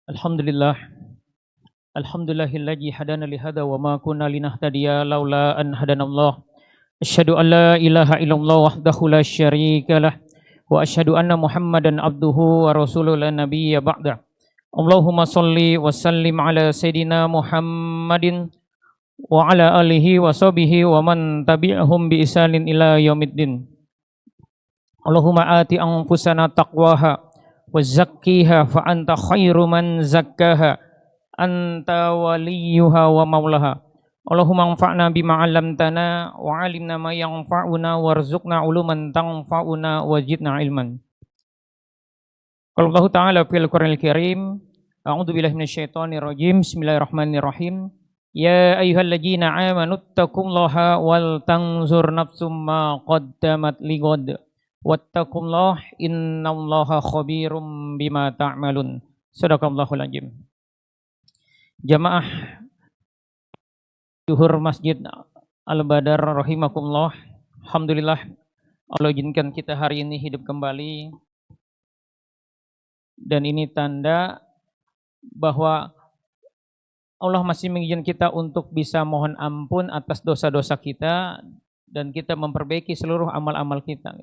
Alhamdulillah, alhamdulillahilladzi hadana li hadza wa ma kunna linahtadiya laula an hadanallah. Asyhadu an la ilaha illallah wahdahu la syarikalah wa asyhadu anna Muhammadan abduhu wa rasuluhu la nabiyya ba'da. Allahumma shalli wa sallim ala sayidina Muhammadin wa ala alihi wa sahbihi wa man tabi'ahum bi ihsanin ila yaumiddin. Allahumma ati anfusana taqwaha wa zakkiha fa anta khairu man zakkaha anta waliyuha wa maulaha. Allahumma anfa'na bima 'allamtana wa 'allimna ma yanfa'una warzuqna 'uluman tanfa'una wazidna ilman. Qala Allah Ta'ala fil Qur'anil Karim, a'udzu billahi minasyaitonir rajim. Bismillahirrahmanirrahim. Ya ayyuhalladzina amanu taqullaha wal tanzur nafsum ma qaddamat lighad. Wattaqullaha innallaha khabirum bima ta'malun. Shadaqallahul azim. Jamaah Zuhur Masjid Al-Badar rahimakumullah. Alhamdulillah Allah izinkan kita hari ini hidup kembali. Dan ini tanda bahwa Allah masih mengizinkan kita untuk bisa mohon ampun atas dosa-dosa kita dan kita memperbaiki seluruh amal-amal kita.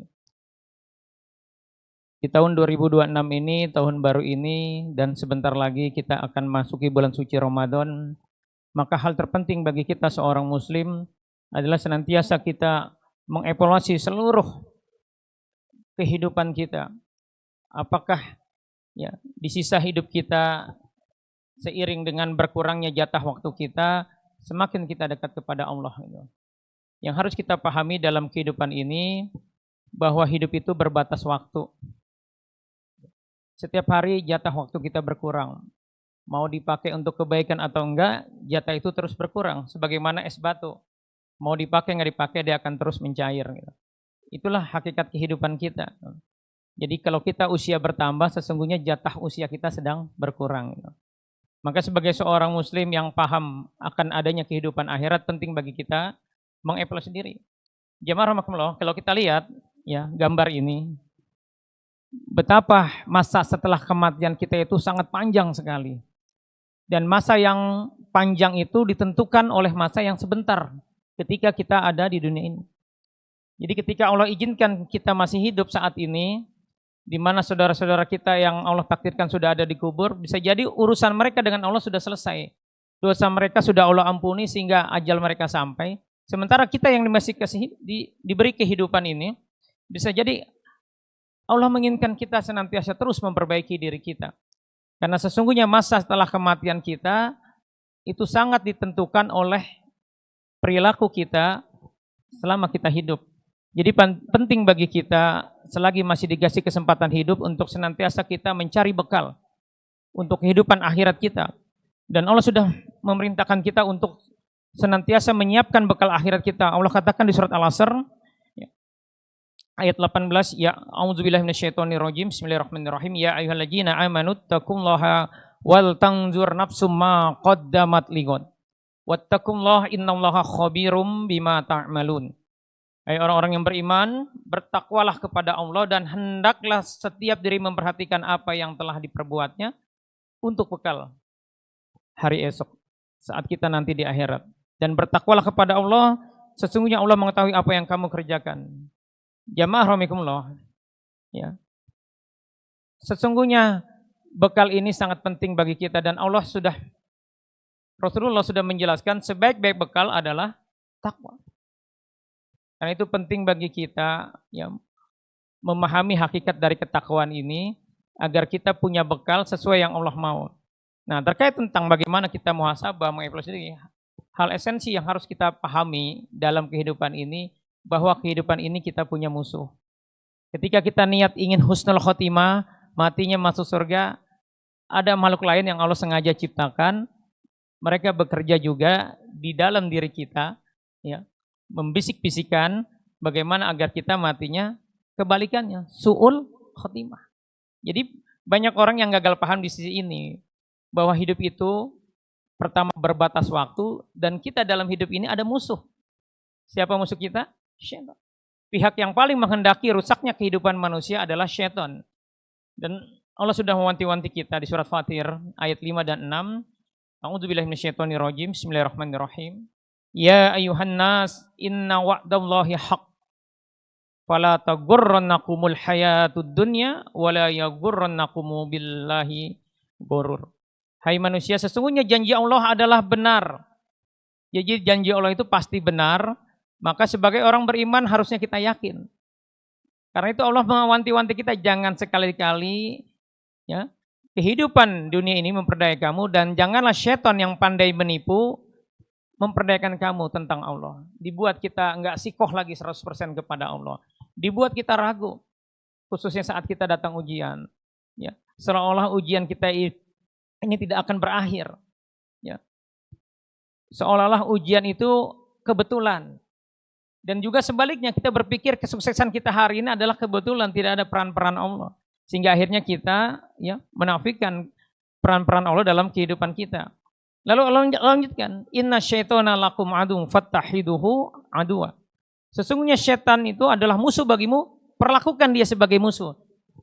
Di tahun 2026 ini, tahun baru ini, dan sebentar lagi kita akan masuki bulan suci Ramadan. Maka hal terpenting bagi kita seorang muslim adalah senantiasa kita mengevaluasi seluruh kehidupan kita. Apakah di sisa hidup kita seiring dengan berkurangnya jatah waktu kita, semakin kita dekat kepada Allah. Yang harus kita pahami dalam kehidupan ini, bahwa hidup itu berbatas waktu. Setiap hari jatah waktu kita berkurang. Mau dipakai untuk kebaikan atau enggak, jatah itu terus berkurang. Sebagaimana es batu. Mau dipakai nggak dipakai, dia akan terus mencair. Itulah hakikat kehidupan kita. Jadi kalau kita usia bertambah, sesungguhnya jatah usia kita sedang berkurang. Maka sebagai seorang muslim yang paham akan adanya kehidupan akhirat, penting bagi kita mengevaluasi diri. Jamaah rahimakumullah, kalau kita lihat gambar ini, betapa masa setelah kematian kita itu sangat panjang sekali. Dan masa yang panjang itu ditentukan oleh masa yang sebentar ketika kita ada di dunia ini. Jadi ketika Allah izinkan kita masih hidup saat ini, di mana saudara-saudara kita yang Allah takdirkan sudah ada di kubur, bisa jadi urusan mereka dengan Allah sudah selesai. Dosa mereka sudah Allah ampuni sehingga ajal mereka sampai. Sementara kita yang masih diberi kehidupan ini, bisa jadi Allah menginginkan kita senantiasa terus memperbaiki diri kita. Karena sesungguhnya masa setelah kematian kita itu sangat ditentukan oleh perilaku kita selama kita hidup. Jadi penting bagi kita selagi masih dikasih kesempatan hidup untuk senantiasa kita mencari bekal untuk kehidupan akhirat kita. Dan Allah sudah memerintahkan kita untuk senantiasa menyiapkan bekal akhirat kita. Allah katakan di surat Al-Asr ayat 18, ya a'udzubillahi minasyaitonirrajim. Bismillahirrahmanirrahim. Ya ayyuhalladzina amanu taqullaha wal tanzur nafsum ma qaddamat lighad. Wattaqullaha innallaha khabirum bima ta'malun. Hai orang-orang yang beriman, bertakwalah kepada Allah dan hendaklah setiap diri memperhatikan apa yang telah diperbuatnya untuk bekal hari esok saat kita nanti di akhirat. Dan bertakwalah kepada Allah, sesungguhnya Allah mengetahui apa yang kamu kerjakan. Jamaah rahimakumullah. Sesungguhnya bekal ini sangat penting bagi kita dan Rasulullah sudah menjelaskan sebaik-baik bekal adalah takwa. Karena itu penting bagi kita memahami hakikat dari ketakwaan ini agar kita punya bekal sesuai yang Allah mau. Nah, terkait tentang bagaimana kita muhasabah, mengevaluasi diri, hal esensi yang harus kita pahami dalam kehidupan ini, bahwa kehidupan ini kita punya musuh. Ketika kita niat ingin husnul khotimah, matinya masuk surga, ada makhluk lain yang Allah sengaja ciptakan, mereka bekerja juga di dalam diri kita, membisik-bisikan bagaimana agar kita matinya kebalikannya, su'ul khotimah. Jadi banyak orang yang gagal paham di sisi ini, bahwa hidup itu pertama berbatas waktu dan kita dalam hidup ini ada musuh. Siapa musuh kita? Syaitan. Pihak yang paling menghendaki rusaknya kehidupan manusia adalah syaitan. Dan Allah sudah mewanti-wanti kita di surat Fatir ayat 5 dan 6. A'udzubillahi minasyaitonirrajim. Bismillahirrahmanirrahim. Ya ayuhan nas, inna wa'dallahi haq. Fala taghurrannakumul hayatud dunya wala yaghurrannakum billahi ghurur. Hai manusia, sesungguhnya janji Allah adalah benar. Jadi janji Allah itu pasti benar, maka sebagai orang beriman harusnya kita yakin. Karena itu Allah mewanti-wanti kita, jangan sekali-kali ya kehidupan dunia ini memperdaya kamu, dan janganlah setan yang pandai menipu memperdayakan kamu tentang Allah. Dibuat kita enggak sikoh lagi 100% kepada Allah. Dibuat kita ragu, khususnya saat kita datang ujian. Ya, seolah-olah ujian kita ini tidak akan berakhir. Ya. Seolah-olah ujian itu kebetulan. Dan juga sebaliknya, kita berpikir kesuksesan kita hari ini adalah kebetulan, tidak ada peran-peran Allah. Sehingga akhirnya kita ya menafikan peran-peran Allah dalam kehidupan kita. Lalu Allah lanjutkan, inna syaitana lakum adu fattahiduhu aduwa. Sesungguhnya setan itu adalah musuh bagimu, perlakukan dia sebagai musuh.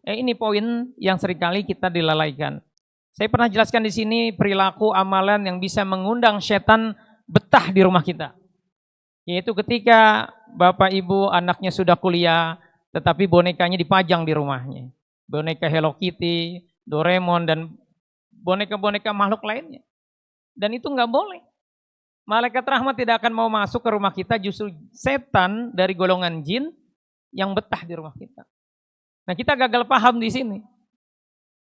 Ini poin yang seringkali kita dilalaikan. Saya pernah jelaskan di sini perilaku amalan yang bisa mengundang setan betah di rumah kita. Yaitu ketika bapak ibu anaknya sudah kuliah, tetapi bonekanya dipajang di rumahnya. Boneka Hello Kitty, Doraemon, dan boneka-boneka makhluk lainnya. Dan itu nggak boleh. Malaikat rahmat tidak akan mau masuk ke rumah kita, justru setan dari golongan jin yang betah di rumah kita. Nah, kita gagal paham di sini.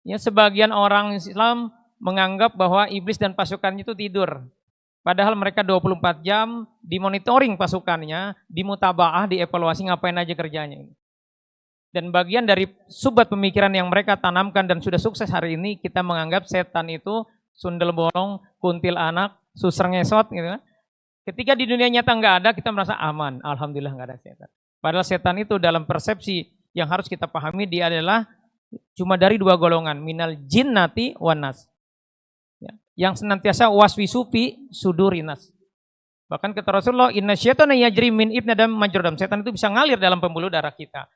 Ya, sebagian orang Islam menganggap bahwa iblis dan pasukannya itu tidur. Padahal mereka 24 jam dimonitoring pasukannya, dimutabaah, dievaluasi ngapain aja kerjanya. Dan bagian dari subat pemikiran yang mereka tanamkan dan sudah sukses hari ini, kita menganggap setan itu sundel bolong, kuntil anak, susar ngesot gitu kan. Ketika di dunia nyata nggak ada, kita merasa aman. Alhamdulillah nggak ada setan. Padahal setan itu dalam persepsi yang harus kita pahami, dia adalah cuma dari dua golongan, minal jinnati wan nas. Ya, yang senantiasa waswisupi sudurinas. Bahkan kata Rasulullah, inna syaitana yajri min ibni adam majrodam. Setan itu bisa ngalir dalam pembuluh darah kita.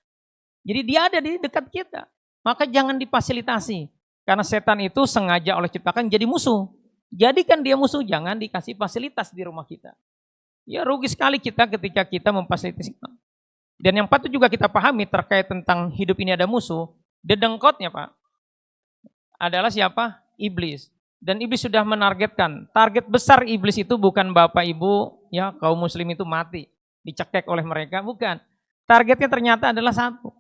Jadi dia ada di dekat kita. Maka jangan difasilitasi. Karena setan itu sengaja Allah ciptakan jadi musuh. Jadikan dia musuh, jangan dikasih fasilitas di rumah kita. Ya rugi sekali kita ketika kita memfasilitasi. Dan yang patut juga kita pahami terkait tentang hidup ini ada musuh. Dedengkotnya Pak, adalah siapa? Iblis. Dan iblis sudah menargetkan. Target besar iblis itu bukan bapak ibu, ya kaum muslim itu mati, dicekek oleh mereka, bukan. Targetnya ternyata adalah satu.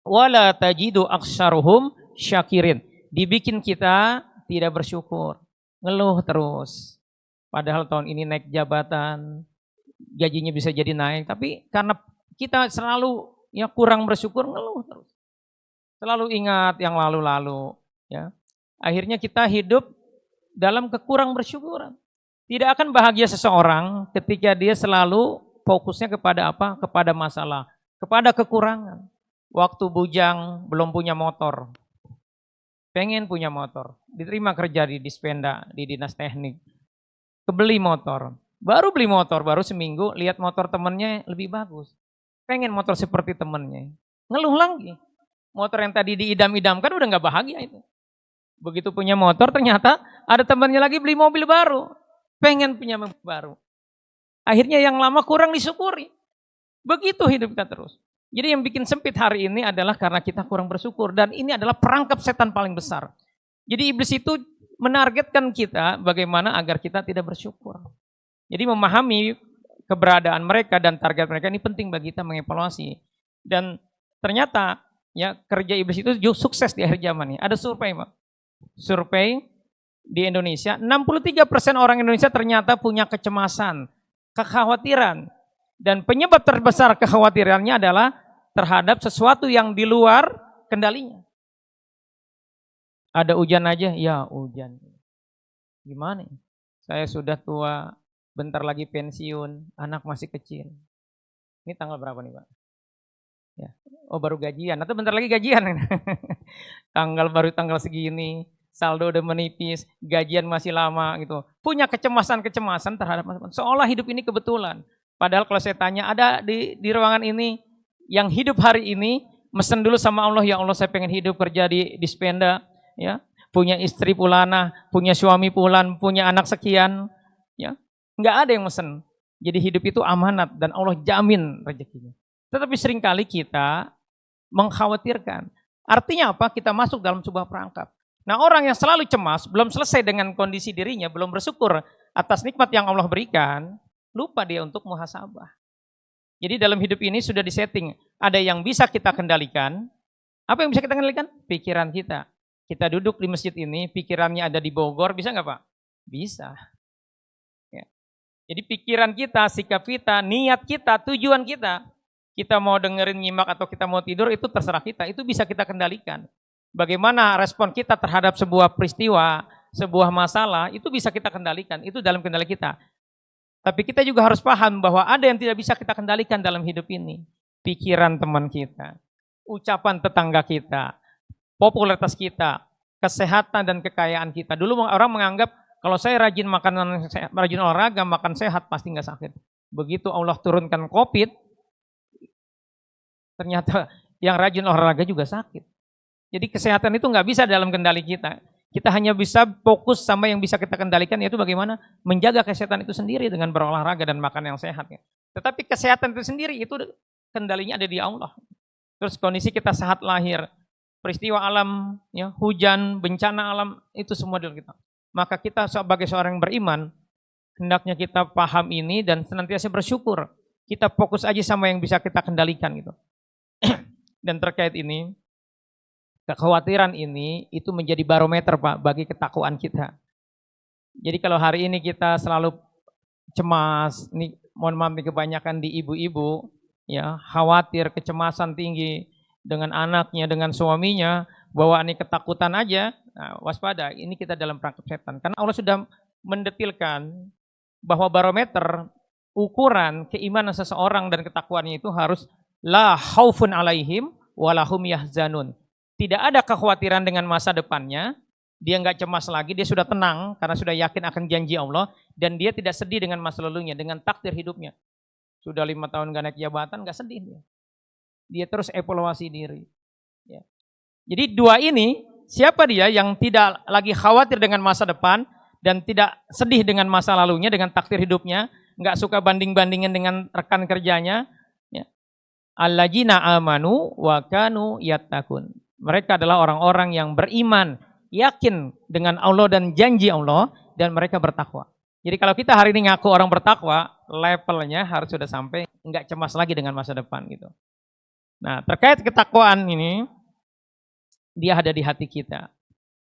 Wala tajidu aksaruhum syakirin. Dibikin kita tidak bersyukur, ngeluh terus. Padahal tahun ini naik jabatan, gajinya bisa jadi naik, tapi karena kita selalu ya kurang bersyukur, ngeluh terus. Selalu ingat yang lalu-lalu, ya. Akhirnya kita hidup dalam kekurang bersyukuran. Tidak akan bahagia seseorang ketika dia selalu fokusnya kepada apa? Kepada masalah, kepada kekurangan. Waktu bujang belum punya motor, pengen punya motor, diterima kerja di Dispenda, di dinas teknik, kebeli motor, baru beli motor, baru seminggu lihat motor temennya lebih bagus, pengen motor seperti temennya, ngeluh lagi. Motor yang tadi diidam-idamkan udah nggak bahagia itu. Begitu punya motor ternyata ada temannya lagi beli mobil baru. Pengen punya mobil baru. Akhirnya yang lama kurang disyukuri. Begitu hidup kita terus. Jadi yang bikin sempit hari ini adalah karena kita kurang bersyukur. Dan ini adalah perangkap setan paling besar. Jadi iblis itu menargetkan kita bagaimana agar kita tidak bersyukur. Jadi memahami keberadaan mereka dan target mereka ini penting bagi kita mengevaluasi. Dan ternyata ya kerja iblis itu sukses di akhir zaman ini. Ada survei Pak. Survei di Indonesia, 63% orang Indonesia ternyata punya kecemasan, kekhawatiran. Dan penyebab terbesar kekhawatirannya adalah terhadap sesuatu yang di luar kendalinya. Ada hujan aja, ya hujan. Gimana? Saya sudah tua, bentar lagi pensiun, anak masih kecil. Ini tanggal berapa nih Pak? Ya. Oh baru gajian, atau bentar lagi gajian. Tanggal segini, saldo udah menipis, gajian masih lama gitu. Punya kecemasan-kecemasan terhadap masa. Seolah hidup ini kebetulan. Padahal kalau saya tanya, ada di ruangan ini yang hidup hari ini mesen dulu sama Allah, ya Allah saya pengen hidup kerja di Dispenda, ya, punya istri pulana, punya suami pulan, punya anak sekian, ya, nggak ada yang mesen. Jadi hidup itu amanat dan Allah jamin rezekinya. Tetapi seringkali kita mengkhawatirkan. Artinya apa? Kita masuk dalam sebuah perangkap. Nah, orang yang selalu cemas, belum selesai dengan kondisi dirinya, belum bersyukur atas nikmat yang Allah berikan, lupa dia untuk muhasabah. Jadi dalam hidup ini sudah disetting, ada yang bisa kita kendalikan. Apa yang bisa kita kendalikan? Pikiran kita. Kita duduk di masjid ini, pikirannya ada di Bogor, bisa nggak Pak? Bisa. Ya. Jadi pikiran kita, sikap kita, niat kita, tujuan kita mau dengerin, nyimak, atau kita mau tidur, itu terserah kita, itu bisa kita kendalikan. Bagaimana respon kita terhadap sebuah peristiwa, sebuah masalah, itu bisa kita kendalikan, itu dalam kendali kita. Tapi kita juga harus paham bahwa ada yang tidak bisa kita kendalikan dalam hidup ini. Pikiran teman kita, ucapan tetangga kita, popularitas kita, kesehatan dan kekayaan kita. Dulu orang menganggap kalau saya rajin makanan, rajin olahraga, makan sehat, pasti nggak sakit. Begitu Allah turunkan COVID, ternyata yang rajin olahraga juga sakit. Jadi kesehatan itu nggak bisa dalam kendali kita. Kita hanya bisa fokus sama yang bisa kita kendalikan, yaitu bagaimana menjaga kesehatan itu sendiri dengan berolahraga dan makan yang sehat. Tetapi kesehatan itu sendiri itu kendalinya ada di Allah. Terus kondisi kita sehat lahir, peristiwa alam, ya, hujan, bencana alam, itu semua dari kita. Maka kita sebagai seorang yang beriman, hendaknya kita paham ini dan senantiasa bersyukur. Kita fokus aja sama yang bisa kita kendalikan gitu. Dan terkait ini, kekhawatiran ini itu menjadi barometer Pak bagi ketakwaan kita. Jadi kalau hari ini kita selalu cemas, nih mohon maaf nih kebanyakan di ibu-ibu, ya, khawatir, kecemasan tinggi dengan anaknya, dengan suaminya, bawaan ini ketakutan aja, nah, waspada, ini kita dalam perangkap setan. Karena Allah sudah mendetilkan bahwa barometer ukuran keimanan seseorang dan ketakwaannya itu harus la khaufun alaihim walahum yahzanun. Tidak ada kekhawatiran dengan masa depannya, dia nggak cemas lagi, dia sudah tenang karena sudah yakin akan janji Allah, dan dia tidak sedih dengan masa lalunya, dengan takdir hidupnya. Sudah 5 tahun nggak naik jabatan, nggak sedih dia. Dia terus evaluasi diri. Ya. Jadi dua ini, siapa dia yang tidak lagi khawatir dengan masa depan dan tidak sedih dengan masa lalunya, dengan takdir hidupnya, nggak suka banding-bandingin dengan rekan kerjanya. Ya. Alladzina amanu wa kanu yattaqun. Mereka adalah orang-orang yang beriman, yakin dengan Allah dan janji Allah, dan mereka bertakwa. Jadi kalau kita hari ini ngaku orang bertakwa, levelnya harus sudah sampai nggak cemas lagi dengan masa depan gitu. Nah, terkait ketakwaan ini, dia ada di hati kita.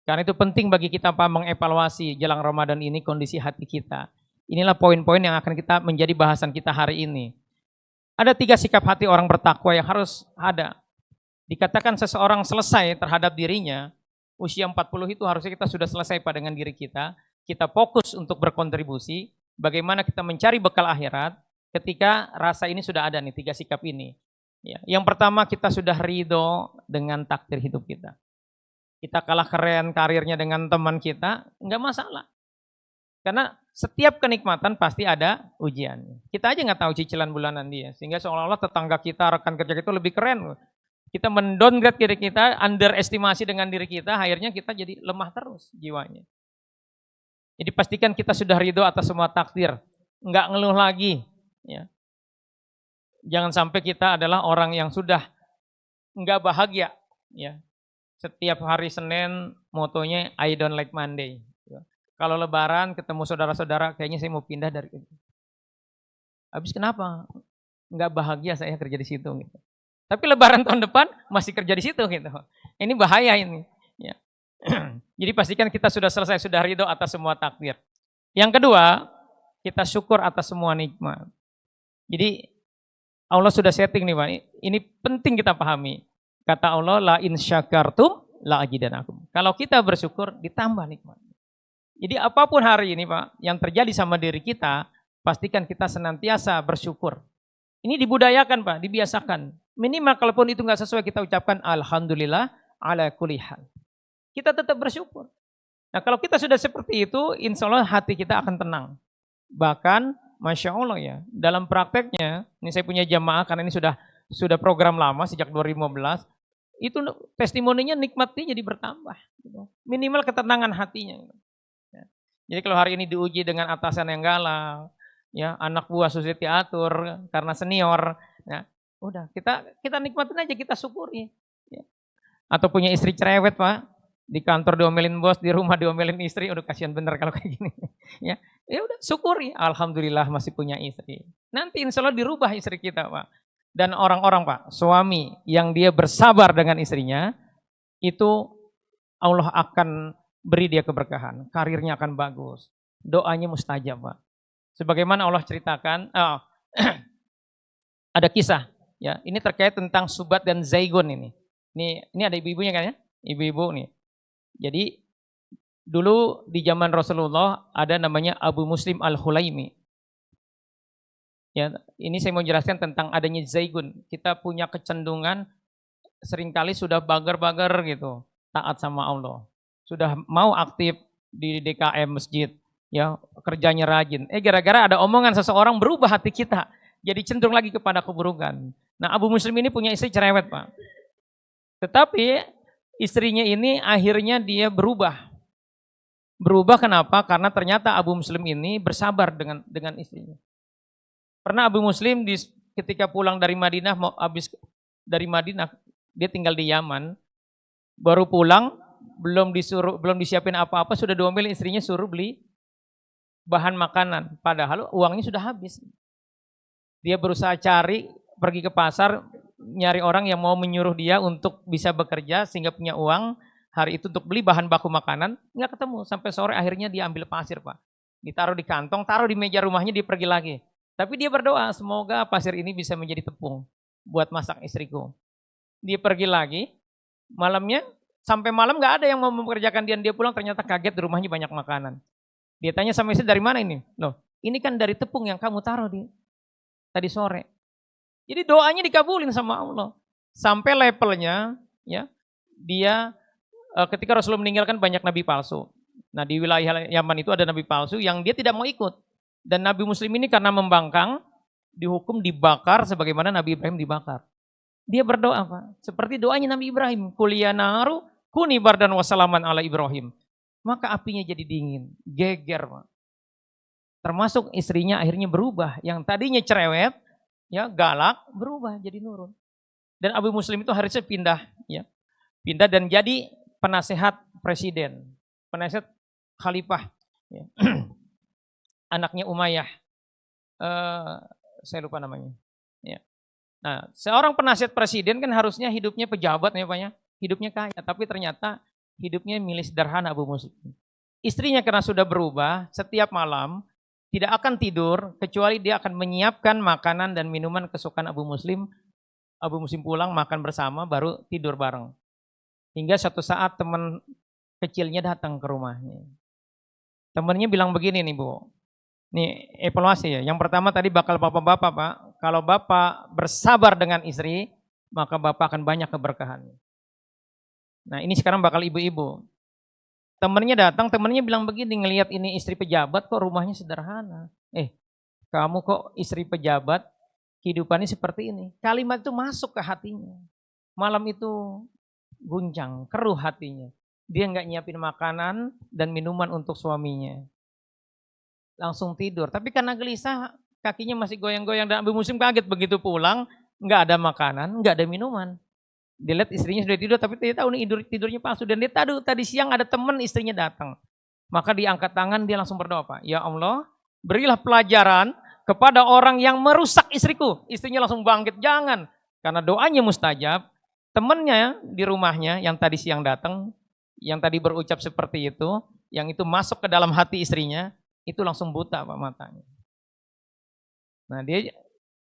Karena itu penting bagi kita Pak mengevaluasi jelang Ramadan ini kondisi hati kita. Inilah poin-poin yang akan kita menjadi bahasan kita hari ini. Ada 3 sikap hati orang bertakwa yang harus ada. Dikatakan seseorang selesai terhadap dirinya, usia 40 itu harusnya kita sudah selesai Pak dengan diri kita. Kita fokus untuk berkontribusi, bagaimana kita mencari bekal akhirat ketika rasa ini sudah ada nih, 3 sikap ini. Ya. Yang pertama, kita sudah ridho dengan takdir hidup kita. Kita kalah keren karirnya dengan teman kita, enggak masalah. Karena setiap kenikmatan pasti ada ujiannya. Kita aja nggak tahu cicilan bulanan dia, sehingga seolah-olah tetangga kita, rekan kerja kita lebih keren. Kita mendowngrade diri kita, underestimasi dengan diri kita, akhirnya kita jadi lemah terus jiwanya. Jadi pastikan kita sudah ridho atas semua takdir, enggak ngeluh lagi. Ya. Jangan sampai kita adalah orang yang sudah enggak bahagia. Ya. Setiap hari Senin motonya I don't like Monday. Ya. Kalau Lebaran ketemu saudara-saudara, kayaknya saya mau pindah dari itu. Habis kenapa? Enggak bahagia saya kerja di situ. Gitu. Tapi Lebaran tahun depan masih kerja di situ gitu. Ini bahaya ini. Ya. Jadi pastikan kita sudah selesai, sudah ridho atas semua takdir. Yang kedua, kita syukur atas semua nikmat. Jadi Allah sudah setting nih Pak. Ini penting kita pahami. Kata Allah, la in syakartum la ajidanakum. Kalau kita bersyukur, ditambah nikmat. Jadi apapun hari ini Pak, yang terjadi sama diri kita, pastikan kita senantiasa bersyukur. Ini dibudayakan Pak, dibiasakan. Minimal kalaupun itu nggak sesuai, kita ucapkan alhamdulillah ala kulli hal. Kita tetap bersyukur. Nah kalau kita sudah seperti itu, insya Allah hati kita akan tenang. Bahkan Masya Allah ya, dalam prakteknya, ini saya punya jamaah karena ini sudah sudah program lama sejak 2015, itu testimoninya nikmatnya jadi bertambah. Gitu. Minimal ketenangan hatinya. Gitu. Ya. Jadi kalau hari ini diuji dengan atasan yang galak, ya anak buah susah diatur karena senior, ya udah kita nikmatin aja, kita syukuri. Ya. Atau punya istri cerewet Pak, di kantor diomelin bos, di rumah diomelin istri, udah kasihan bener kalau kayak gini. Ya, ya udah syukuri, alhamdulillah masih punya istri. Nanti insya Allah dirubah istri kita Pak. Dan orang-orang Pak, suami yang dia bersabar dengan istrinya, itu Allah akan beri dia keberkahan, karirnya akan bagus, doanya mustajab Pak. Sebagaimana Allah ceritakan, ada kisah, ya ini terkait tentang Subat dan Zaigun ini. Ini ada ibu-ibunya kan ya, ibu-ibu nih. Jadi dulu di zaman Rasulullah ada namanya Abu Muslim Al-Hulaimi. Ya, ini saya mau jelaskan tentang adanya Zaigun. Kita punya kecenderungan seringkali sudah bager-bager gitu, taat sama Allah. Sudah mau aktif di DKM masjid, ya kerjanya rajin. Gara-gara ada omongan seseorang berubah hati kita, jadi cenderung lagi kepada keburukan. Nah Abu Muslim ini punya istri cerewet Pak. Tetapi istrinya ini akhirnya dia berubah. Berubah kenapa? Karena ternyata Abu Muslim ini bersabar dengan istrinya. Pernah Abu Muslim ketika pulang dari Madinah, mau habis dari Madinah, dia tinggal di Yaman, baru pulang, belum disiapin apa-apa, sudah diomelin istrinya suruh beli bahan makanan, padahal uangnya sudah habis. Dia berusaha cari, pergi ke pasar, nyari orang yang mau menyuruh dia untuk bisa bekerja sehingga punya uang hari itu untuk beli bahan baku makanan, nggak ketemu. Sampai sore akhirnya dia ambil pasir Pak, ditaruh di kantong, taruh di meja rumahnya, dia pergi lagi. Tapi dia berdoa, semoga pasir ini bisa menjadi tepung buat masak istriku. Dia pergi lagi, malamnya, sampai malam gak ada yang mau mempekerjakan dia. Dia pulang ternyata kaget di rumahnya banyak makanan. Dia tanya sama istri, dari mana ini? Loh, ini kan dari tepung yang kamu taruh tadi sore. Jadi doanya dikabulin sama Allah. Sampai levelnya, ya dia ketika Rasulullah meninggalkan banyak nabi palsu. Nah di wilayah Yaman itu ada nabi palsu yang dia tidak mau ikut. Dan Nabi Muslim ini karena membangkang, dihukum dibakar sebagaimana Nabi Ibrahim dibakar. Dia berdoa Pak, seperti doanya Nabi Ibrahim, Kuliya naru kuni bardan wassalaman ala Ibrahim. Maka apinya jadi dingin, geger Pak. Termasuk istrinya akhirnya berubah, yang tadinya cerewet, ya galak, berubah jadi nurun. Dan Abu Muslim itu harusnya pindah, ya pindah dan jadi penasehat presiden, penasehat khalifah. Ya. Anaknya Umayyah, saya lupa namanya. Ya. Nah, seorang penasihat presiden kan harusnya hidupnya pejabat ya Pak ya, hidupnya kaya, tapi ternyata hidupnya milih sederhana Abu Muslim. Istrinya karena sudah berubah, setiap malam tidak akan tidur kecuali dia akan menyiapkan makanan dan minuman kesukaan Abu Muslim. Abu Muslim pulang makan bersama baru tidur bareng. Hingga suatu saat teman kecilnya datang ke rumahnya. Temannya bilang begini nih Bu, nih evaluasi ya. Yang pertama tadi bakal bapak-bapak Pak, kalau bapak bersabar dengan istri, maka bapak akan banyak keberkahan. Nah ini sekarang bakal ibu-ibu. Temennya datang, temennya bilang begini, ngelihat ini istri pejabat kok rumahnya sederhana. Kamu kok istri pejabat, kehidupannya seperti ini. Kalimat itu masuk ke hatinya. Malam itu guncang, keruh hatinya. Dia nggak nyiapin makanan dan minuman untuk suaminya. Langsung tidur. Tapi karena gelisah, kakinya masih goyang-goyang dan Abu Muslim kaget begitu pulang, nggak ada makanan, nggak ada minuman. Dia lihat istrinya sudah tidur, tapi dia tahu nih tidurnya palsu. Dan dia tahu tadi siang ada teman istrinya datang. Maka dia angkat tangan, dia langsung berdoa, Pak. Ya Allah, berilah pelajaran kepada orang yang merusak istriku. Istrinya langsung bangkit, jangan. Karena doanya mustajab. Temannya di rumahnya yang tadi siang datang, yang tadi berucap seperti itu, yang itu masuk ke dalam hati istrinya, itu langsung buta Pak matanya. Nah dia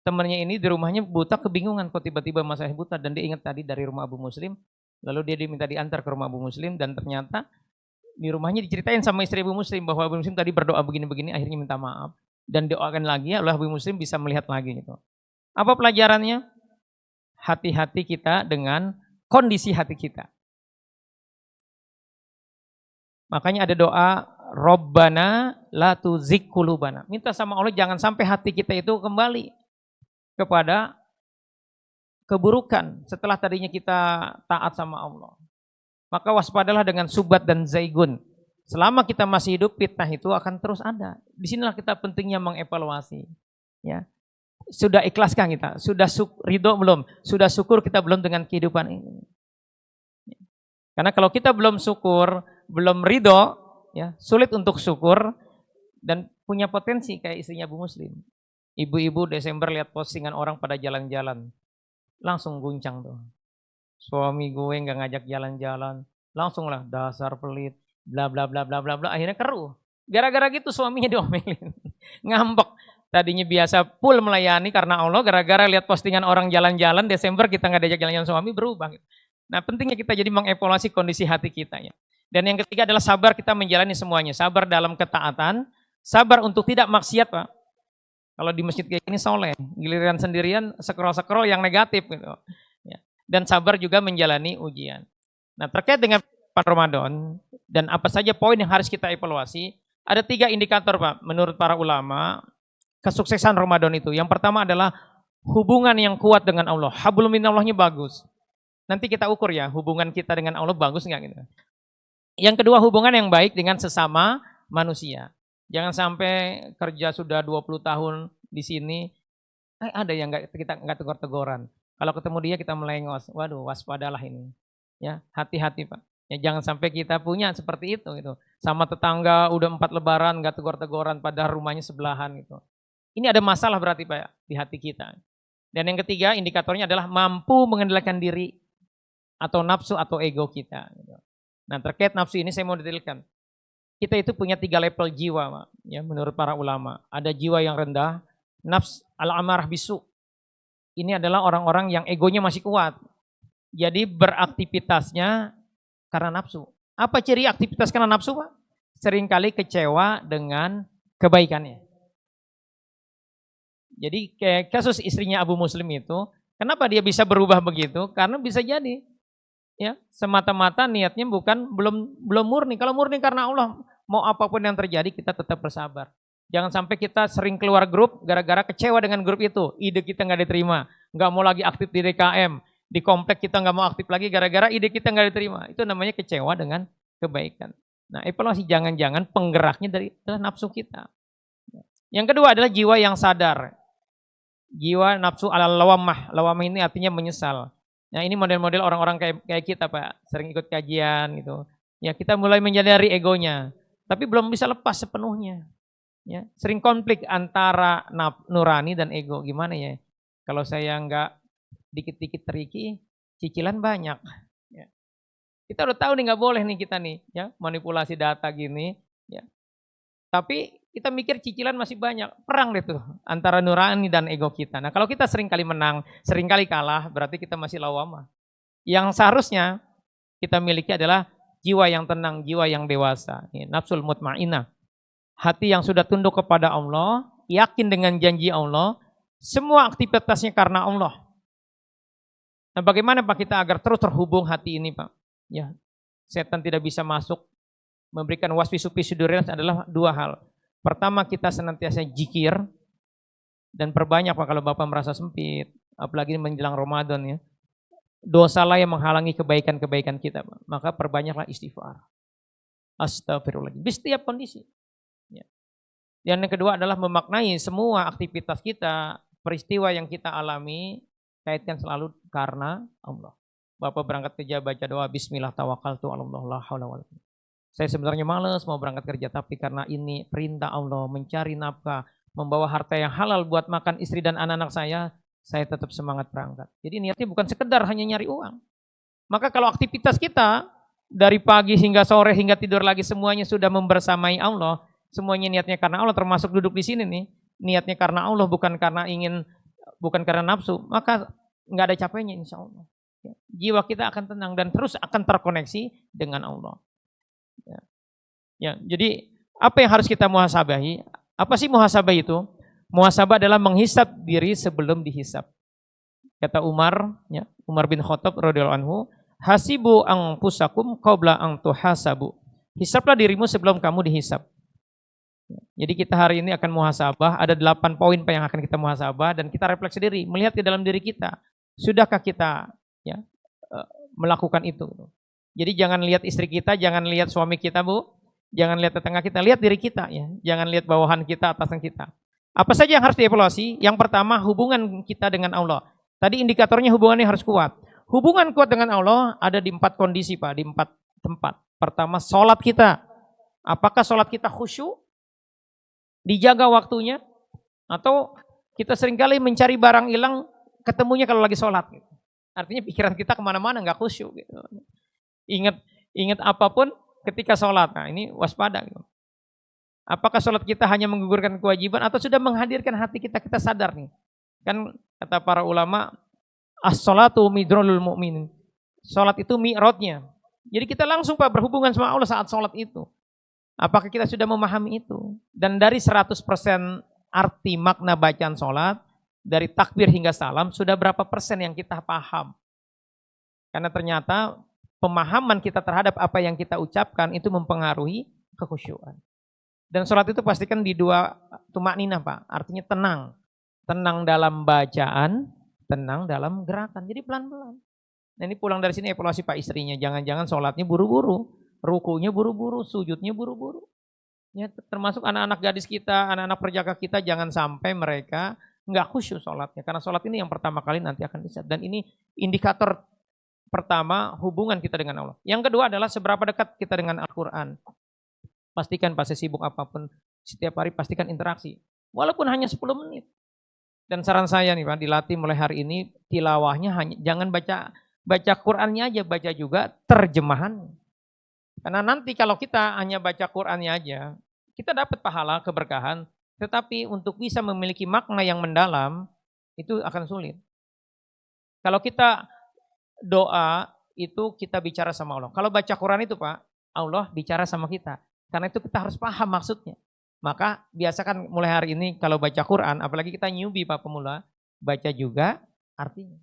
temannya ini di rumahnya buta, kebingungan kok tiba-tiba masih buta, dan dia ingat tadi dari rumah Abu Muslim, lalu dia diminta diantar ke rumah Abu Muslim, dan ternyata di rumahnya diceritain sama istri Abu Muslim bahwa Abu Muslim tadi berdoa begini-begini, akhirnya minta maaf dan doakan lagi, oleh Abu Muslim bisa melihat lagi gitu. Apa pelajarannya? Hati-hati kita dengan kondisi hati kita. Makanya ada doa Rabbana la tuzigh qulubana. Minta sama Allah jangan sampai hati kita itu kembali kepada keburukan setelah tadinya kita taat sama Allah. Maka waspadalah dengan Subat dan Zaigun. Selama kita masih hidup, fitnah itu akan terus ada. Disinilah kita pentingnya mengevaluasi. Ya, sudah ikhlaskah kita? Sudah ridho belum? Sudah syukur kita belum dengan kehidupan ini? Karena kalau kita belum syukur, belum ridho, ya sulit untuk syukur dan punya potensi kayak istrinya Bu Muslim. Ibu-ibu Desember lihat postingan orang pada jalan-jalan, langsung guncang tuh. Suami gue nggak ngajak jalan-jalan, langsung lah dasar pelit, bla bla bla bla bla bla. Akhirnya keruh. Gara-gara gitu suaminya diomelin, ngambek. Tadinya biasa full melayani karena Allah, gara-gara lihat postingan orang jalan-jalan Desember kita nggak diajak jalan-jalan suami berubah. Nah pentingnya kita jadi mengevaluasi kondisi hati kita ya. Dan yang ketiga adalah sabar kita menjalani semuanya. Sabar dalam ketaatan, sabar untuk tidak maksiat Pak. Kalau di masjid kayak ini soleh, giliran sendirian scroll-scroll yang negatif gitu. Ya. Dan sabar juga menjalani ujian. Nah terkait dengan Ramadan dan apa saja poin yang harus kita evaluasi, ada 3 indikator Pak menurut para ulama kesuksesan Ramadan itu. Yang pertama adalah hubungan yang kuat dengan Allah. Hablum minallahnya bagus. Nanti kita ukur ya hubungan kita dengan Allah bagus nggak gitu. Yang kedua hubungan yang baik dengan sesama manusia. Jangan sampai kerja sudah 20 tahun di sini, ada yang kita nggak tegur-teguran. Kalau ketemu dia kita melengos, waduh waspadalah ini. Ya hati-hati Pak. Ya jangan sampai kita punya seperti itu gitu. Sama tetangga udah 4 lebaran nggak tegur-teguran padahal rumahnya sebelahan gitu. Ini ada masalah berarti Pak di hati kita. Dan yang ketiga indikatornya adalah mampu mengendalikan diri atau nafsu atau ego kita. Gitu. Nah terkait nafsu ini saya mau detailkan. Kita itu punya 3 level jiwa, Pak. Ya, menurut para ulama. Ada jiwa yang rendah, nafs al-amarah bisu. Ini adalah orang-orang yang egonya masih kuat. Jadi beraktivitasnya karena nafsu. Apa ciri aktivitas karena nafsu, Pak? Seringkali kecewa dengan kebaikannya. Jadi kayak kasus istrinya Abu Muslim itu, kenapa dia bisa berubah begitu? Karena bisa jadi ya semata-mata niatnya belum murni. Kalau murni karena Allah, mau apapun yang terjadi kita tetap bersabar. Jangan sampai kita sering keluar grup gara-gara kecewa dengan grup itu, ide kita nggak diterima, nggak mau lagi aktif di DKM, di komplek kita nggak mau aktif lagi gara-gara ide kita nggak diterima. Itu namanya kecewa dengan kebaikan. Nah evaluasi jangan-jangan penggeraknya adalah nafsu kita. Yang kedua adalah jiwa yang sadar. Jiwa nafsu ala lawamah. Lawamah ini artinya menyesal. Nah ini model-model orang-orang kayak kita Pak, sering ikut kajian gitu. Ya kita mulai menyadari egonya, tapi belum bisa lepas sepenuhnya. Ya sering konflik antara nurani dan ego. Gimana ya? Kalau saya nggak dikit-dikit teriki, cicilan banyak. Ya. Kita udah tahu nih nggak boleh nih kita nih, ya manipulasi data gini. Ya. Tapi kita mikir cicilan masih banyak, perang deh tuh antara nurani dan ego kita. Nah kalau kita sering kali menang, sering kali kalah, berarti kita masih lawamah. Yang seharusnya kita miliki adalah jiwa yang tenang, jiwa yang dewasa. Nafsul mutmainah. Hati yang sudah tunduk kepada Allah, yakin dengan janji Allah, semua aktivitasnya karena Allah. Nah bagaimana Pak kita agar terus terhubung hati ini Pak? Ya, setan tidak bisa masuk, memberikan waswisupi sudurian adalah 2 hal. Pertama kita senantiasa jikir dan perbanyak Pak kalau Bapak merasa sempit, apalagi menjelang Ramadan ya. Dosalah yang menghalangi kebaikan-kebaikan kita Pak. Maka perbanyaklah istighfar. Astagfirullahaladzim. Di setiap kondisi. Ya. Dan yang kedua adalah memaknai semua aktivitas kita, peristiwa yang kita alami, kaitkan selalu karena Allah. Bapak berangkat kerja baca doa bismillah tawakkaltu 'alallah la haula wala quwwata. Saya sebenarnya males mau berangkat kerja, tapi karena ini perintah Allah mencari nafkah, membawa harta yang halal buat makan istri dan anak-anak saya tetap semangat berangkat. Jadi niatnya bukan sekedar hanya nyari uang. Maka kalau aktivitas kita dari pagi hingga sore hingga tidur lagi semuanya sudah membersamai Allah, semuanya niatnya karena Allah, termasuk duduk di sini nih, niatnya karena Allah bukan karena nafsu, maka nggak ada capeknya insya Allah. Jiwa kita akan tenang dan terus akan terkoneksi dengan Allah. Ya, jadi apa yang harus kita muhasabahi? Apa sih muhasabah itu? Muhasabah adalah menghisab diri sebelum dihisab. Kata Umar, ya, Umar bin Khattab radhiyallahu anhu, hasibu anfusakum qabla an tuhasabu. Hisablah dirimu sebelum kamu dihisab. Jadi kita hari ini akan muhasabah, ada 8 poin yang akan kita muhasabah dan kita refleksi diri, melihat di dalam diri kita. Sudahkah kita ya melakukan itu? Jadi jangan lihat istri kita, jangan lihat suami kita, Bu. Jangan lihat tetangga kita, lihat diri kita ya. Jangan lihat bawahan kita, atasan kita. Apa saja yang harus dievaluasi? Yang pertama, hubungan kita dengan Allah. Tadi indikatornya hubungannya harus kuat. Hubungan kuat dengan Allah ada di 4 kondisi, Pak, di 4 tempat. Pertama, sholat kita. Apakah sholat kita khusyuk? Dijaga waktunya? Atau kita seringkali mencari barang hilang, ketemunya kalau lagi sholat. Gitu. Artinya pikiran kita kemana-mana, nggak khusyuk. Gitu. Ingat apapun ketika sholat. Nah ini waspada. Gitu. Apakah sholat kita hanya menggugurkan kewajiban atau sudah menghadirkan hati kita, kita sadar nih. Kan kata para ulama, as-sholatu midrolul mu'min. Sholat itu mi'rodnya. Jadi kita langsung Pak berhubungan sama Allah saat sholat itu. Apakah kita sudah memahami itu? Dan dari 100% arti makna bacaan sholat, dari takbir hingga salam, sudah berapa persen yang kita paham? Karena ternyata pemahaman kita terhadap apa yang kita ucapkan itu mempengaruhi kekhusyuan. Dan sholat itu pastikan di 2 tumakninah Pak, artinya tenang. Tenang dalam bacaan, tenang dalam gerakan. Jadi pelan-pelan. Nah ini pulang dari sini evaluasi Pak istrinya, jangan-jangan sholatnya buru-buru, rukunya buru-buru, sujudnya buru-buru. Ya, termasuk anak-anak gadis kita, anak-anak perjaka kita, jangan sampai mereka nggak khusyuk sholatnya. Karena sholat ini yang pertama kali nanti akan bisa. Dan ini indikator pertama hubungan kita dengan Allah. Yang kedua adalah seberapa dekat kita dengan Al-Quran. Pastikan pas sibuk apapun, setiap hari pastikan interaksi. Walaupun hanya 10 menit. Dan saran saya nih Pak, dilatih mulai hari ini, tilawahnya hanya jangan baca Qurannya aja, baca juga terjemahan. Karena nanti kalau kita hanya baca Qurannya aja, kita dapat pahala, keberkahan, tetapi untuk bisa memiliki makna yang mendalam, itu akan sulit. Kalau kita doa, itu kita bicara sama Allah. Kalau baca Quran itu Pak, Allah bicara sama kita. Karena itu kita harus paham maksudnya. Maka biasakan mulai hari ini kalau baca Quran, apalagi kita newbie Pak pemula, baca juga artinya.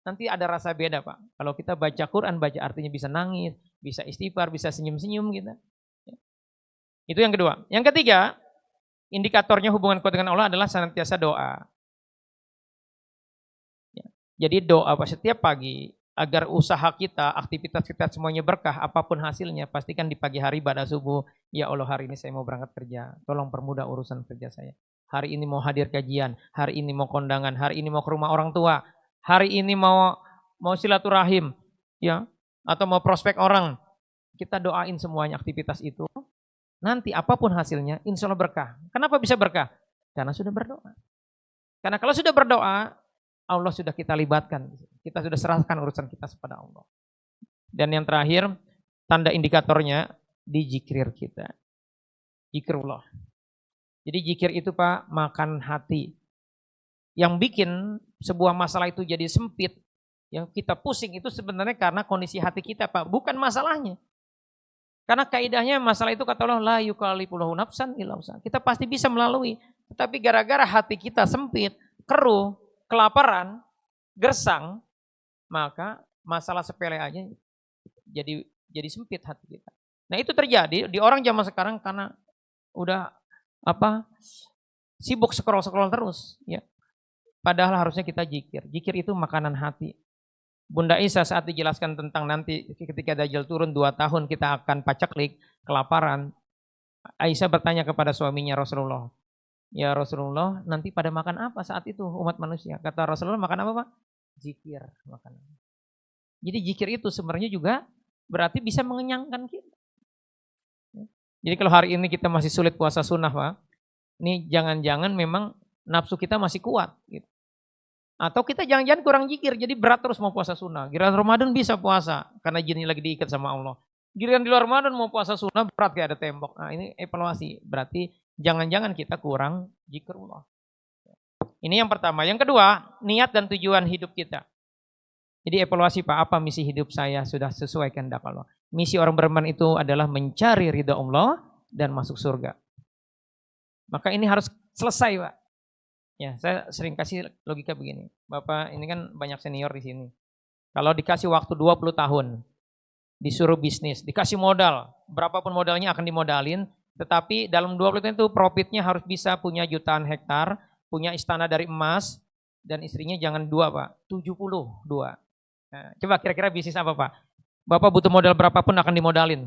Nanti ada rasa beda Pak. Kalau kita baca Quran, baca artinya bisa nangis, bisa istighfar, bisa senyum-senyum gitu. Itu yang kedua. Yang ketiga, indikatornya hubungan kuat dengan Allah adalah senantiasa doa. Jadi doa setiap pagi, agar usaha kita, aktivitas kita semuanya berkah, apapun hasilnya, pastikan di pagi hari pada subuh, ya Allah hari ini saya mau berangkat kerja, tolong permudah urusan kerja saya. Hari ini mau hadir kajian, hari ini mau kondangan, hari ini mau ke rumah orang tua, hari ini mau silaturahim, ya, atau mau prospek orang. Kita doain semuanya aktivitas itu. Nanti apapun hasilnya, insya Allah berkah. Kenapa bisa berkah? Karena sudah berdoa. Karena kalau sudah berdoa, Allah sudah kita libatkan. Kita sudah serahkan urusan kita kepada Allah. Dan yang terakhir, tanda indikatornya di zikir kita. Zikrullah. Jadi zikir itu Pak, makan hati. Yang bikin sebuah masalah itu jadi sempit, yang kita pusing itu sebenarnya karena kondisi hati kita Pak, bukan masalahnya. Karena kaidahnya masalah itu kata Allah, la yukallifullahu nafsan illa wus'aha. Kita pasti bisa melalui. Tetapi gara-gara hati kita sempit, keruh, kelaparan, gersang, maka masalah sepele aja jadi sempit hati kita. Nah itu terjadi di orang zaman sekarang karena udah sibuk scroll terus, ya. Padahal harusnya kita zikir. Zikir itu makanan hati. Bunda Isa saat dijelaskan tentang nanti ketika Dajjal turun 2 tahun kita akan paceklik, kelaparan. Aisyah bertanya kepada suaminya Rasulullah, ya Rasulullah, nanti pada makan apa saat itu umat manusia? Kata Rasulullah, makan apa Pak? Zikir makanan. Jadi zikir itu sebenarnya juga berarti bisa mengenyangkan kita. Jadi kalau hari ini kita masih sulit puasa sunnah Pak, ini jangan-jangan memang nafsu kita masih kuat. Gitu. Atau kita jangan-jangan kurang zikir, jadi berat terus mau puasa sunnah. Giliran Ramadan bisa puasa, karena jinnya lagi diikat sama Allah. Giliran di luar Ramadan mau puasa sunnah, berat kayak ada tembok. Nah ini evaluasi, berarti jangan-jangan kita kurang zikrullah. Ini yang pertama. Yang kedua, niat dan tujuan hidup kita. Jadi evaluasi Pak, apa misi hidup saya sudah sesuai kehendak Allah. Misi orang beriman itu adalah mencari ridha Allah dan masuk surga. Maka ini harus selesai Pak. Ya, saya sering kasih logika begini. Bapak ini kan banyak senior di sini. Kalau dikasih waktu 20 tahun, disuruh bisnis, dikasih modal, berapapun modalnya akan dimodalin, tetapi dalam 20 tahun itu profitnya harus bisa punya jutaan hektar, punya istana dari emas, dan istrinya jangan 2 Pak, 72. Nah, coba kira-kira bisnis apa Pak? Bapak butuh modal berapapun akan dimodalin.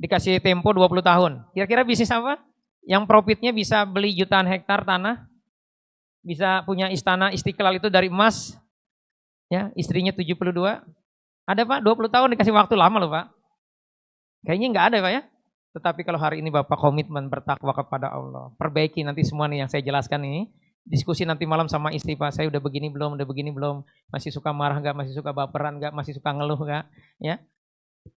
Dikasih tempo 20 tahun. Kira-kira bisnis apa? Yang profitnya bisa beli jutaan hektar tanah, bisa punya istana Istiqlal itu dari emas, ya, istrinya 72. Ada Pak, 20 tahun dikasih waktu lama loh Pak. Kayaknya nggak ada Pak ya. Tetapi kalau hari ini Bapak komitmen bertakwa kepada Allah, perbaiki nanti semua nih yang saya jelaskan ini, diskusi nanti malam sama istri Pak, saya udah begini belum, masih suka marah nggak, masih suka baperan nggak, masih suka ngeluh nggak, ya.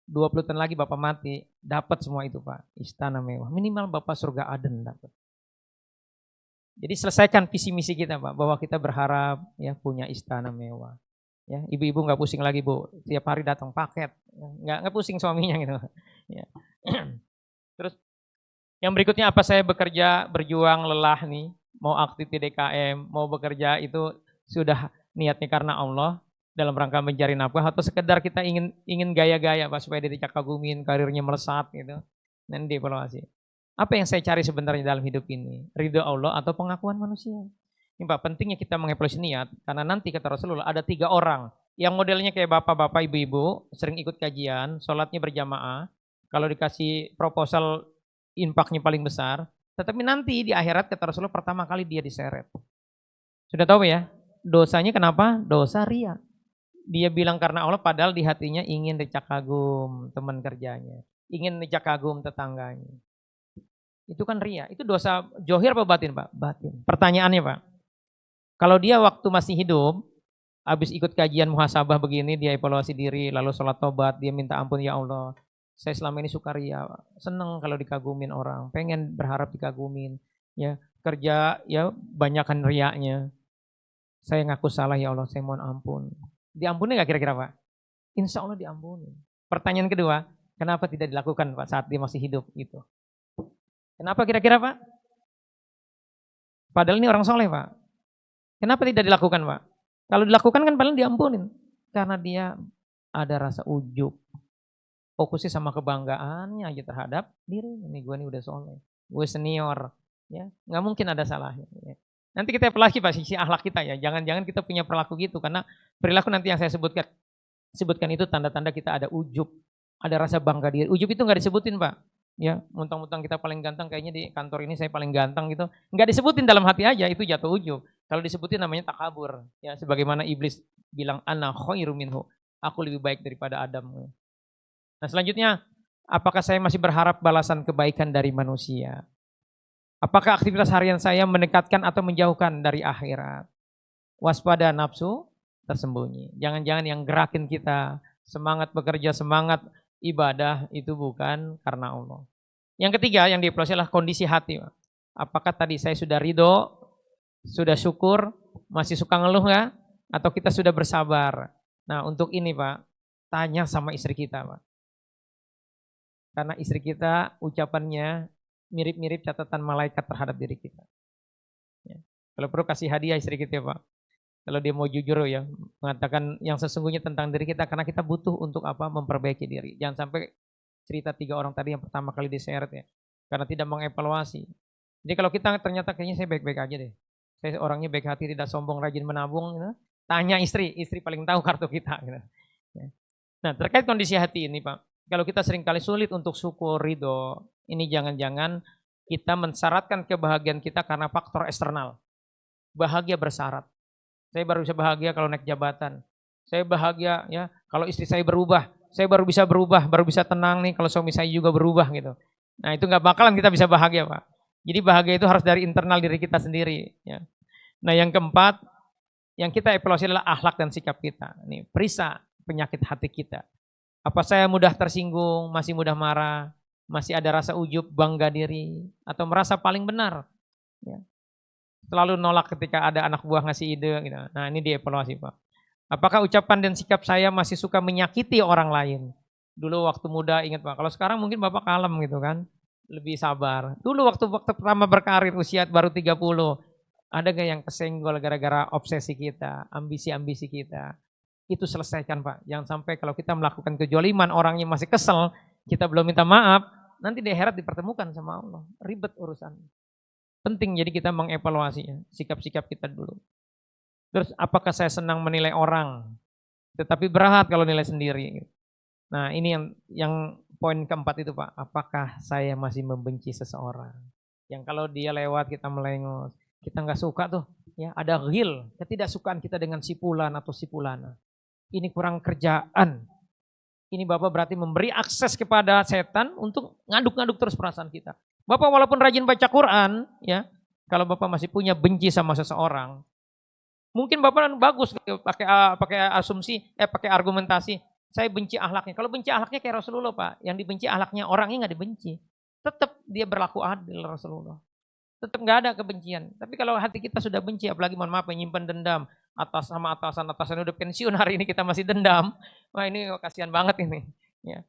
20 tahun lagi Bapak mati, dapat semua itu Pak, istana mewah, minimal Bapak surga Aden dapat. Jadi selesaikan visi misi kita Pak, bahwa kita berharap ya punya istana mewah. Ya, ibu-ibu nggak pusing lagi Bu, tiap hari datang paket, nggak pusing suaminya gitu. Ya. Terus yang berikutnya apa saya bekerja, berjuang, lelah nih, mau aktif di DKM, mau bekerja itu sudah niatnya karena Allah dalam rangka mencari nafkah atau sekedar kita ingin gaya-gaya Pak supaya dia dicakagumin, karirnya melesat gitu. Dan dievaluasi. Apa yang saya cari sebenarnya dalam hidup ini? Ridho Allah atau pengakuan manusia? Ini Pak, pentingnya kita mengevaluasi niat, karena nanti kata Rasulullah ada 3 orang yang modelnya kayak bapak-bapak, ibu-ibu, sering ikut kajian, sholatnya berjamaah, kalau dikasih proposal infaknya paling besar, tetapi nanti di akhirat kata Rasulullah pertama kali dia diseret. Sudah tahu ya? Dosanya kenapa? Dosa ria. Dia bilang karena Allah padahal di hatinya ingin dicak kagum teman kerjanya, ingin dicak kagum tetangganya. Itu kan ria. Itu dosa johir apa batin Pak? Batin. Pertanyaannya Pak, kalau dia waktu masih hidup, habis ikut kajian muhasabah begini, dia evaluasi diri, lalu sholat tobat, dia minta ampun, ya Allah, saya selama ini suka ria, seneng kalau dikagumin orang, pengen berharap dikagumin, ya kerja ya banyakkan riaknya, saya ngaku salah ya Allah, saya mohon ampun. Diampuni nggak kira-kira Pak? Insya Allah diampuni. Pertanyaan kedua, kenapa tidak dilakukan Pak saat dia masih hidup gitu? Kenapa kira-kira Pak? Padahal ini orang soleh Pak. Kenapa tidak dilakukan Pak? Kalau dilakukan kan paling diampunin. Karena dia ada rasa ujub. Fokusnya sama kebanggaannya aja terhadap diri. Ini gue nih udah soleh. Gue senior. Ya, nggak mungkin ada salahnya. Ya. Nanti kita pelajari Pak sisi akhlak kita ya. Jangan-jangan kita punya perilaku gitu. Karena perilaku nanti yang saya sebutkan itu tanda-tanda kita ada ujub. Ada rasa bangga diri. Ujub itu nggak disebutin Pak. Ya, muntang-muntang kita paling ganteng, kayaknya di kantor ini saya paling ganteng gitu. Nggak disebutin dalam hati aja, itu jatuh ujub. Kalau disebutin namanya takabur. Ya, sebagaimana iblis bilang ana khairu minhu. Aku lebih baik daripada Adam. Nah, selanjutnya, apakah saya masih berharap balasan kebaikan dari manusia? Apakah aktivitas harian saya mendekatkan atau menjauhkan dari akhirat? Waspada nafsu tersembunyi. Jangan-jangan yang gerakin kita semangat bekerja, semangat ibadah itu bukan karena Allah. Yang ketiga yang dievaluasi adalah kondisi hati. Apakah tadi saya sudah ridho, sudah syukur, masih suka ngeluh nggak? Atau kita sudah bersabar? Nah untuk ini Pak, tanya sama istri kita Pak. Karena istri kita ucapannya mirip-mirip catatan malaikat terhadap diri kita. Ya. Kalau perlu kasih hadiah istri kita Pak. Kalau dia mau jujur ya, mengatakan yang sesungguhnya tentang diri kita, karena kita butuh untuk apa? Memperbaiki diri. Jangan sampai cerita 3 orang tadi yang pertama kali diseret ya, karena tidak mengevaluasi. Jadi kalau kita ternyata kayaknya saya baik-baik aja deh, saya orangnya baik hati, tidak sombong, rajin menabung, gitu. Tanya istri paling tahu kartu kita. Gitu. Nah terkait kondisi hati ini Pak, kalau kita seringkali sulit untuk syukur, ridho, ini jangan-jangan kita mensyaratkan kebahagiaan kita karena faktor eksternal. Bahagia bersyarat. Saya baru bisa bahagia kalau naik jabatan. Saya bahagia ya kalau istri saya berubah. Saya baru bisa tenang nih kalau suami saya juga berubah gitu. Nah itu nggak bakalan kita bisa bahagia Pak. Jadi bahagia itu harus dari internal diri kita sendiri. Ya. Nah yang keempat, yang kita evaluasi adalah akhlak dan sikap kita. Nih periksa penyakit hati kita. Apa saya mudah tersinggung, masih mudah marah, masih ada rasa ujub, bangga diri, atau merasa paling benar. Ya. Selalu nolak ketika ada anak buah ngasih ide gitu. Nah ini dievaluasi Pak. Apakah ucapan dan sikap saya masih suka menyakiti orang lain? Dulu waktu muda ingat Pak, kalau sekarang mungkin Bapak kalem gitu kan. Lebih sabar. Dulu waktu pertama berkarir usia baru 30, ada gak yang kesenggol gara-gara obsesi kita, ambisi-ambisi kita? Itu selesaikan Pak. Jangan sampai kalau kita melakukan kejoliman orangnya masih kesel, kita belum minta maaf, nanti di akhirat dipertemukan sama Allah. Ribet urusan. Penting jadi kita mengevaluasinya, sikap-sikap kita dulu. Terus apakah saya senang menilai orang, tetapi berat kalau nilai sendiri. Nah ini yang poin keempat itu Pak, apakah saya masih membenci seseorang. Yang kalau dia lewat kita melengos, kita nggak suka tuh, ya ada ghil, ketidaksukaan kita dengan si fulan atau si fulana. Ini kurang kerjaan. Ini Bapak berarti memberi akses kepada setan untuk ngaduk-ngaduk terus perasaan kita. Bapak walaupun rajin baca Quran, ya, kalau Bapak masih punya benci sama seseorang, mungkin Bapak bagus pakai asumsi, pakai argumentasi. Saya benci akhlaknya. Kalau benci akhlaknya kayak Rasulullah Pak, yang dibenci akhlaknya orangnya nggak dibenci. Tetap dia berlaku adil Rasulullah. Tetap nggak ada kebencian. Tapi kalau hati kita sudah benci, apalagi mohon maaf menyimpan dendam atas sama atasan udah pensiun hari ini kita masih dendam. Wah ini kasihan banget ini. Ya.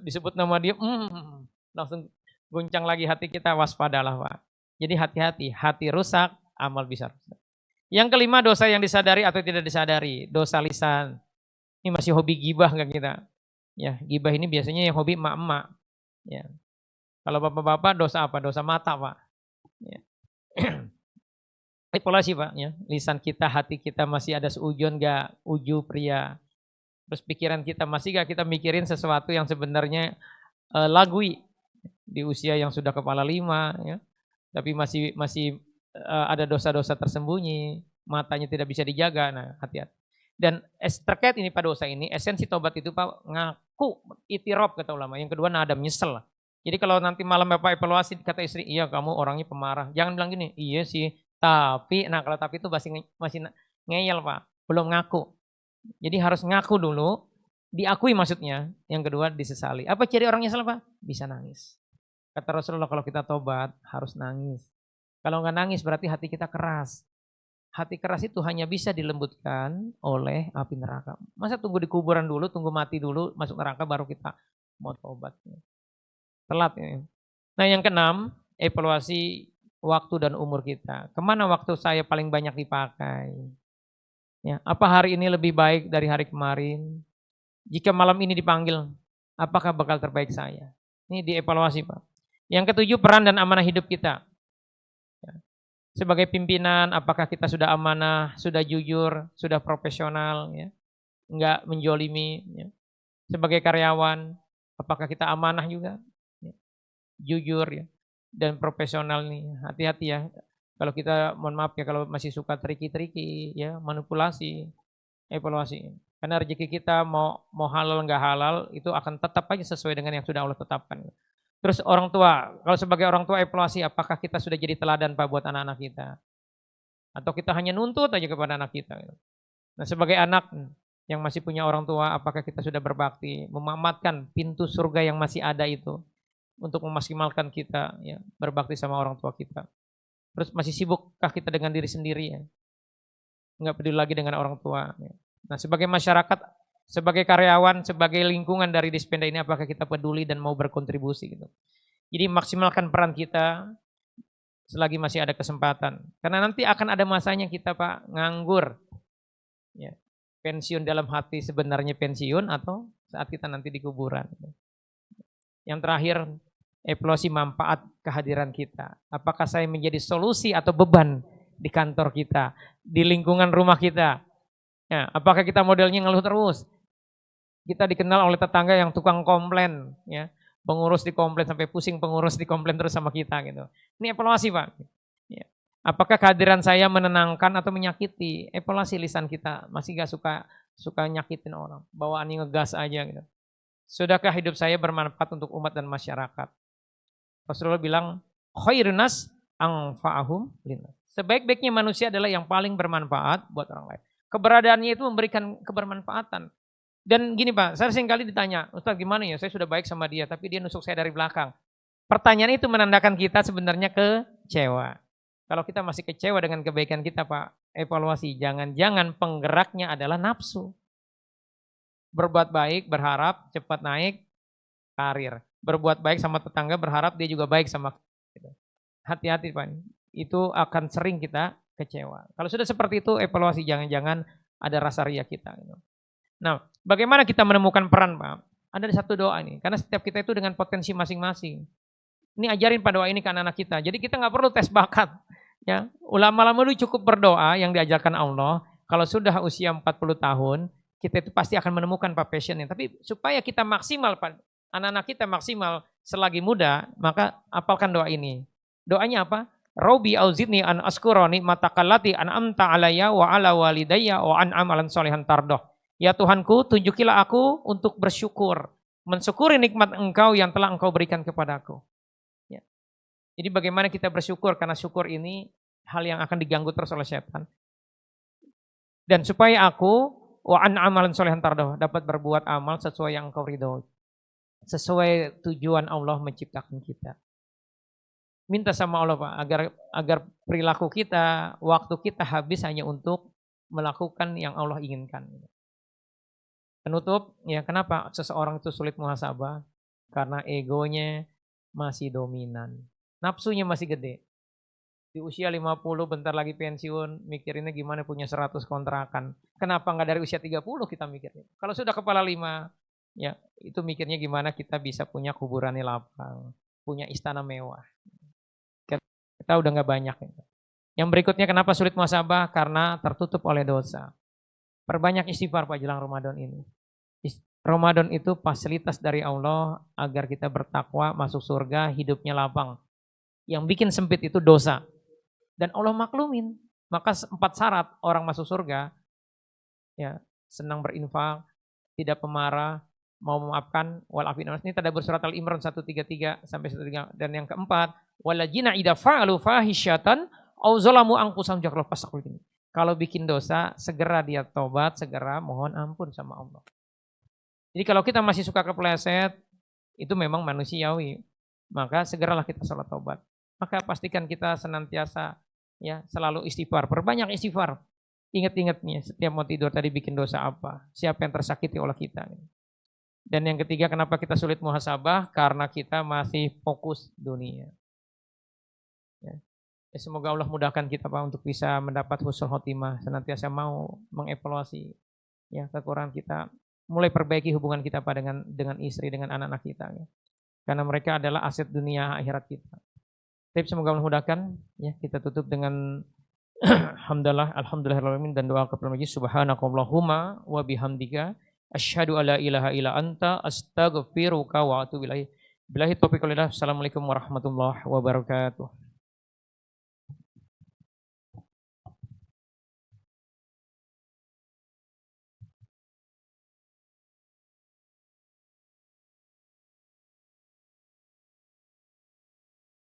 Disebut nama dia, langsung guncang lagi hati kita, waspadalah Pak. Jadi hati-hati, hati rusak, amal bisa rusak. Yang kelima dosa yang disadari atau tidak disadari, dosa lisan. Ini masih hobi gibah nggak kita? Ya, gibah ini biasanya yang hobi emak-emak. Ya. Kalau bapak-bapak dosa apa? Dosa mata Pak. Ya. Evaluasi Pak, ya. Lisan kita, hati kita masih ada seujon nggak? Uju pria. Terus pikiran kita masih gak kita mikirin sesuatu yang sebenarnya lagui di usia yang sudah kepala 5, ya. Tapi masih ada dosa-dosa tersembunyi, matanya tidak bisa dijaga. Nah, hati-hati. Dan terkait ini pada dosa ini, esensi tobat itu Pak ngaku itiraf kata ulama. Yang kedua nadam, nyesel. Jadi kalau nanti malam Bapak evaluasi kata istri, iya kamu orangnya pemarah. Jangan bilang gini, iya sih, tapi, nah kalau tapi itu masih ngeyel Pak, belum ngaku. Jadi harus ngaku dulu, diakui maksudnya. Yang kedua disesali. Apa ciri orang nyesel Pak? Bisa nangis. Kata Rasulullah kalau kita tobat harus nangis. Kalau nggak nangis berarti hati kita keras. Hati keras itu hanya bisa dilembutkan oleh api neraka. Masa tunggu di kuburan dulu, tunggu mati dulu, masuk neraka baru kita mau tobat. Telat ya. Nah yang keenam, evaluasi waktu dan umur kita. Kemana waktu saya paling banyak dipakai? Ya, apa hari ini lebih baik dari hari kemarin? Jika malam ini dipanggil, apakah bakal terbaik saya? Ini dievaluasi Pak. Yang ketujuh, peran dan amanah hidup kita. Sebagai pimpinan, apakah kita sudah amanah, sudah jujur, sudah profesional, ya, enggak menjolimi. Ya. Sebagai karyawan, apakah kita amanah juga, ya, jujur, ya, dan profesional nih. Hati-hati ya. Kalau kita, mohon maaf ya, kalau masih suka triki-triki, ya, manipulasi, evaluasi. Karena rezeki kita mau halal nggak halal, itu akan tetap aja sesuai dengan yang sudah Allah tetapkan. Terus orang tua, kalau sebagai orang tua evaluasi apakah kita sudah jadi teladan Pak buat anak-anak kita. Atau kita hanya nuntut aja kepada anak kita. Nah sebagai anak yang masih punya orang tua, apakah kita sudah berbakti, memamatkan pintu surga yang masih ada itu. Untuk memaksimalkan kita, ya, berbakti sama orang tua kita. Terus masih sibukkah kita dengan diri sendiri ya. Nggak peduli lagi dengan orang tua. Ya. Nah sebagai masyarakat, sebagai karyawan, sebagai lingkungan dari Dispenda ini apakah kita peduli dan mau berkontribusi gitu. Jadi maksimalkan peran kita selagi masih ada kesempatan. Karena nanti akan ada masanya kita Pak nganggur. Ya. Pensiun dalam hati sebenarnya pensiun atau saat kita nanti di kuburan. Yang terakhir, evaluasi manfaat kehadiran kita. Apakah saya menjadi solusi atau beban di kantor kita, di lingkungan rumah kita. Ya, apakah kita modelnya ngeluh terus? Kita dikenal oleh tetangga yang tukang komplain, ya, pengurus di komplain sampai pusing pengurus di komplain terus sama kita gitu. Ini evaluasi Pak. Ya. Apakah kehadiran saya menenangkan atau menyakiti? Evaluasi lisan kita, masih gak suka nyakitin orang, bawaannya ngegas aja gitu. Sudahkah hidup saya bermanfaat untuk umat dan masyarakat? Rasulullah bilang, khairun nas anfa'ahum linnas. Sebaik-baiknya manusia adalah yang paling bermanfaat buat orang lain. Keberadaannya itu memberikan kebermanfaatan. Dan gini Pak, saya seringkali ditanya, Ustaz gimana ya, saya sudah baik sama dia, tapi dia nusuk saya dari belakang. Pertanyaan itu menandakan kita sebenarnya kecewa. Kalau kita masih kecewa dengan kebaikan kita Pak, evaluasi. Jangan-jangan penggeraknya adalah nafsu. Berbuat baik, berharap cepat naik karir. Berbuat baik sama tetangga, berharap dia juga baik sama kita. Hati-hati Pak, itu akan sering kita kecewa. Kalau sudah seperti itu, evaluasi, jangan-jangan ada rasa ria kita. Nah, bagaimana kita menemukan peran Pak? Ada satu doa nih, karena setiap kita itu dengan potensi masing-masing. Ini ajarin pada doa ini ke anak-anak kita. Jadi kita nggak perlu tes bakat. Ya, ulama-ulama dulu cukup berdoa yang diajarkan Allah. Kalau sudah usia 40 tahun, kita itu pasti akan menemukan passionnya. Tapi supaya kita maksimal, anak-anak kita maksimal selagi muda, maka apalkan doa ini. Doanya apa? Robi auzidni an askuroni matakallati an amta alaya wa ala walidayya wa an amalan solehan tardoh. Ya Tuhanku, tunjukilah aku untuk bersyukur. Mensyukuri nikmat Engkau yang telah Engkau berikan kepadaku. Ya. Jadi bagaimana kita bersyukur, karena syukur ini hal yang akan diganggu terus oleh setan. Dan supaya aku wa an amalan solehan tardoh, dapat berbuat amal sesuai yang Engkau ridhoi. Sesuai tujuan Allah menciptakan kita. Minta sama Allah Pak, agar perilaku kita, waktu kita habis hanya untuk melakukan yang Allah inginkan. Penutup, ya kenapa seseorang itu sulit muhasabah? Karena egonya masih dominan. Nafsunya masih gede. Di usia 50 bentar lagi pensiun, mikirinnya gimana punya 100 kontrakan. Kenapa nggak dari usia 30 kita mikirnya? Kalau sudah kepala 5, ya itu mikirnya gimana kita bisa punya kuburannya lapang, punya istana mewah. Kita udah nggak banyak. Yang berikutnya kenapa sulit muhasabah? Karena tertutup oleh dosa. Perbanyak istighfar Pak jelang Ramadan ini. Ramadan itu fasilitas dari Allah agar kita bertakwa, masuk surga, hidupnya lapang. Yang bikin sempit itu dosa. Dan Allah maklumin. Maka 4 syarat orang masuk surga, ya senang berinfak, tidak pemarah, mau memaafkan, walafin. Ini tadabbur surat Al-Imran 133 sampai 133. Dan yang keempat, walajina idza fa'alu fahisyatan au zalamu anfusahum jaqalu fasaqul. Kalau bikin dosa, segera dia tobat, segera mohon ampun sama Allah. Jadi kalau kita masih suka kepleset, itu memang manusiawi. Maka segeralah kita salat tobat. Maka pastikan kita senantiasa ya selalu istighfar, perbanyak istighfar. Ingat-ingat nih setiap mau tidur tadi bikin dosa apa, siapa yang tersakiti oleh kita. Dan yang ketiga kenapa kita sulit muhasabah? Karena kita masih fokus dunia. Ya. Semoga Allah mudahkan kita Pak untuk bisa mendapat husnul khotimah, senantiasa mau mengevaluasi ya kekurangan kita, mulai perbaiki hubungan kita Pak dengan istri, dengan anak-anak kita ya. Karena mereka adalah aset dunia akhirat kita. Tapi semoga Allah mudahkan ya, kita tutup dengan alhamdulillahirabbil dan doa kepada majlis subhanakallahumma wa bihamdika asyhadu alla ilaha illa anta astaghfiruka wa atubu ilaik. Billahi taufiq wal hidayah. Assalamualaikum warahmatullahi wabarakatuh.